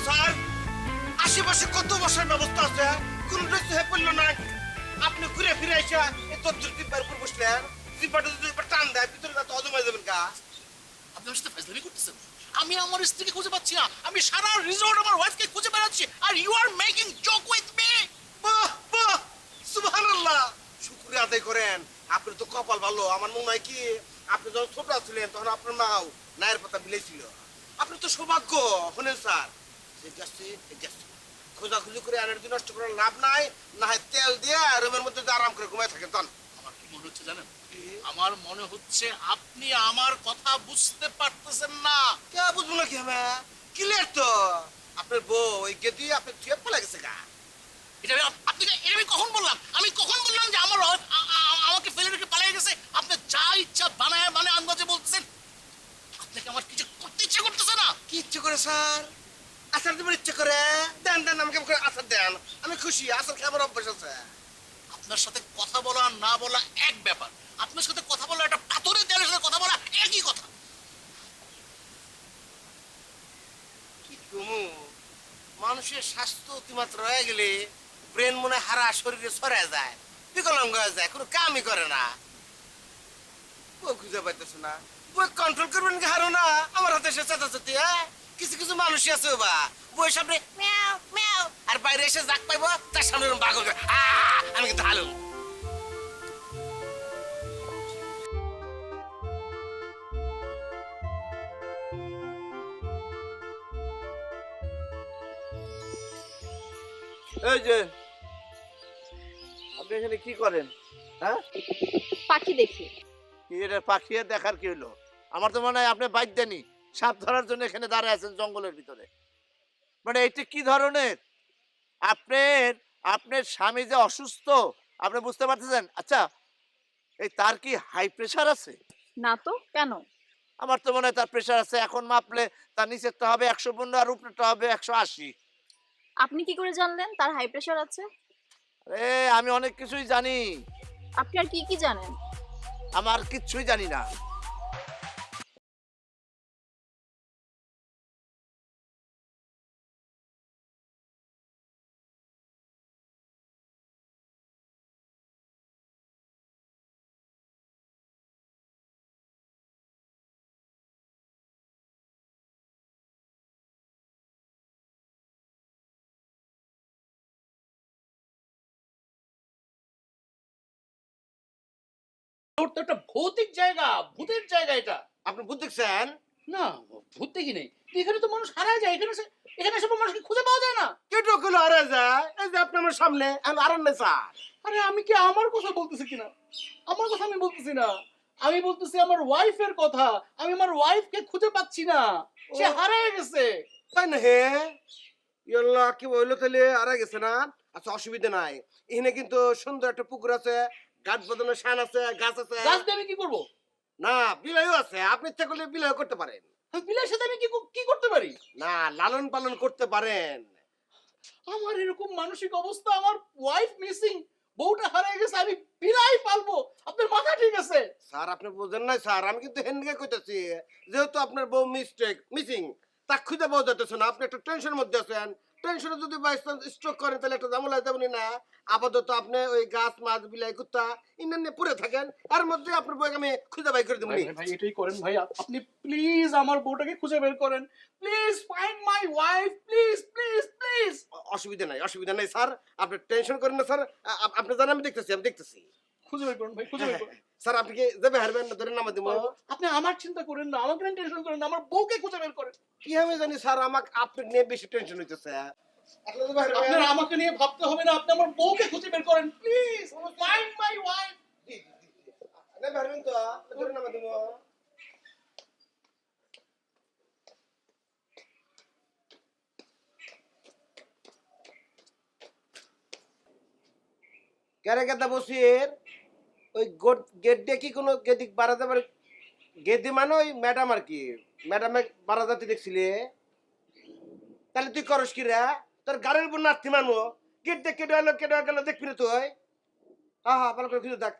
Sir, আশেপাশে কত বসার ব্যবস্থা আছে, কোনটা তো হয়ে পড়লো না। আপনি ঘুরে ফিরে এসে এই তদ্দুর জিব্বার উপর বসলেন, জিব্বাটা যদি একবার টান দেয় ভিতরে তো হজম হয়ে যাবেন গা। আপনি আমার সাথে ফাজলামি করতেছেন। আমি আমার স্ত্রীকে খুঁজে পাচ্ছি না, আমি সারা রিসোর্ট আমার ওয়াইফকে খুঁজে বেড়াচ্ছি, আর you are making joke with me. বাহ বাহ, সুবহানাল্লাহ, শুকরিয়া আদায় করেন। আপনি তো কপাল ভালো। আমার মনে হয় কি, আপনি যখন ছোট ছিলেন তখন আপনার মাও নায়ের পাতা বিলেছিল। আপনি তো সৌভাগ্য। শোনেন স্যার, খোঁজাখুঁজি করে এনার্জি নষ্ট করার লাভ নাই, না হয় তেল দিয়ে রুমের মধ্যে আরাম করে ঘুমায় থাকেন। তখন আমার কি মনে হচ্ছে জানেন? আমার মনে হচ্ছে আপনি আমার কথা বুঝতে পারতেছেন না। কে বুঝবো না কি হবে, ক্লিয়ার তো। আপনার বউ ওই গেদি আপনি থুয়ে পড়ে গেছে গা। এটা আমি কখন বললাম? আমি কখন বললাম যে আমার wife আমাকে ফেলে রেখে পালিয়ে গেছে? আপনি যা ইচ্ছা বানায় মানে আন্দাজে বলতেছেন। আপনাকে আমার কিছু করতে ইচ্ছে করতেছে না। কি ইচ্ছে করে স্যার? আচার দেবেন ইচ্ছে করে? দেন দেন, আমাকে আচার দেন, আমি খুশি। আচার খেয়ে আমার অভ্যাস আছে। আপনার সাথে কথা বলা আর না বলা এক ব্যাপার, আপনার সাথে কথা বলা একটা পাথরের দেয়ালের সাথে কথা বলা একই কথা। কি কমু, মানুষের স্বাস্থ্য অতিমাত্রা হয়ে গেলে ব্রেন মনে হারা শরীরে ছড়ে যায়, বিকলাঙ্গ হয়ে যায়, কোনো কামই করে না। বই খুঁজে পাইতেছে না, বই কন্ট্রোল করবেন কি হারো না? আমার হাতে এসে চেঁচাচেঁচি। কিছু কিছু মানুষই আছে বা বইয়ের সামনে ম্যাও ম্যাও, আর বাইরে এসে জাগ পাইবো তার সামনে এরকম পাগল করে, আমি কিন্তু হালুম। এই যে আপনি এখানে কি করেন? হ্যাঁ, পাখি দেখি। কি এটা পাখি দেখার কি হলো? আমার তো মনে হয় আপনি বাইক দেনই, সাপ ধরার জন্য এখানে দাঁড়ায় আছেন জঙ্গলের ভিতরে। মানে এটা কি ধরনের? আপনার আপনার স্বামী যে অসুস্থ, আপনি বুঝতে পারতেছেন? আচ্ছা, এই তার কি হাই প্রেশার আছে? না তো, কেন? আমার তো মনে হয় তার প্রেশার আছে। এখন মাপলে তার নিচেরটা হবে 115 আর উপরেরটা হবে 180। আপনি কি করে জানলেন তার হাই প্রেশার আছে? আরে আমি অনেক কিছুই জানি। আপনি আর কি কি জানেন? আমার কিচ্ছুই জানি না। ওর তো একটা ভৌতিক জায়গা, ভূতের জায়গা এটা। আপনি ভূত দেখছেন? না, ভূত দেখি নেই। এখানে তো মানুষ হারায় যায়, এখানে সব মানুষকে খুঁজে পাওয়া যায় না। কেটুকুলো হারা যায়। এই যে আপনি আমার সামনে, আমি আরাম নাই স্যার। আরে আমি কি আমার কথা বলতেছি কিনা? আমার কথা আমি বলতেছি না, আমি বলতেছি আমার ওয়াইফের কথা। আমি আমার ওয়াইফকে খুঁজে পাচ্ছি না, সে হারিয়ে গেছে। তাই না? হে ইয়াল্লা, কি বললো তাহলে? হারা গেছে না? আচ্ছা, অসুবিধা নাই। এখানে কিন্তু সুন্দর একটা পুকুর আছে, গাছ বাঁধানোর শান আছে, গাছ আছে। গাছ দিয়ে আমি কি করবো? না, বিলাইও আছে। আপনি ইচ্ছা করলে বিলাইও করতে পারেন। বিলার সাথে আমি কি করতে পারি? না, লালন পালন করতে পারেন। আমার এরকম মানসিক অবস্থা, আমার ওয়াইফ মিসিং, বউটা হারিয়ে গেছে, আমি বিলাই পালবো? আপনার মাথা ঠিক আছে? স্যার আপনি বুঝেন নাই স্যার, আমি কিন্তু হেনকে কইতাছি, যেহেতু আপনার বউ মিসিং, তা খুঁজে পাওয়া যাইতেছে না। আপনি একটা টেনশনের মধ্যে আছেন। টেনশনে যদি বাই চান্স স্ট্রোক করেন তাহলে একটা ঝামেলা হয়ে যাবেন না। আপাতত আপনি ওই গাছ মাছ বিলাই কুত্তা ইন্ডিয়ান নিয়ে পড়ে থাকেন, এর মধ্যে আপনার বউকে আমি খুঁজে বাই করে দেবো। ভাই এটাই করেন ভাই, আপনি প্লিজ আমার বউটাকে খুঁজে বের করেন। Please find my wife, please please please. অসুবিধা নাই স্যার, আপনি টেনশন করেন না স্যার। আপনি জানেন আমি দেখতেছি। খুঁজে বের করুন ভাই, খুঁজে বের করেন। স্যার আপনি কি যাবে হারবেন না? ধরে নামা দিব। আপনি আমার চিন্তা করেন না, আমাকে টেনশন করেন না, আমার বউকে খুঁজে বের করেন। কি আমি জানি স্যার, আমাকে আপনি নিয়ে বেশি টেনশন হইতেছে। আপনার আমাকে নিয়ে ভাবতে হবে না, আপনি আমার বউকে খুঁজে বের করেন প্লিজ। Find my wife. কেরে কেদা বসির ওই গেট দিয়ে কি কোনো গেদিক বাড়াতে পারে? গেদি মানে ওই ম্যাডাম আর কি, ম্যাডামে বাড়া যাতে দেখছিলে। তাহলে তুই করস কি রে? তোর গাড়ির উপর নাতি মানবো, গেট দিয়ে কেটে গেল দেখবি না তুই? হ্যাঁ হ্যাঁ, ভালো করে খুঁজে দেখ।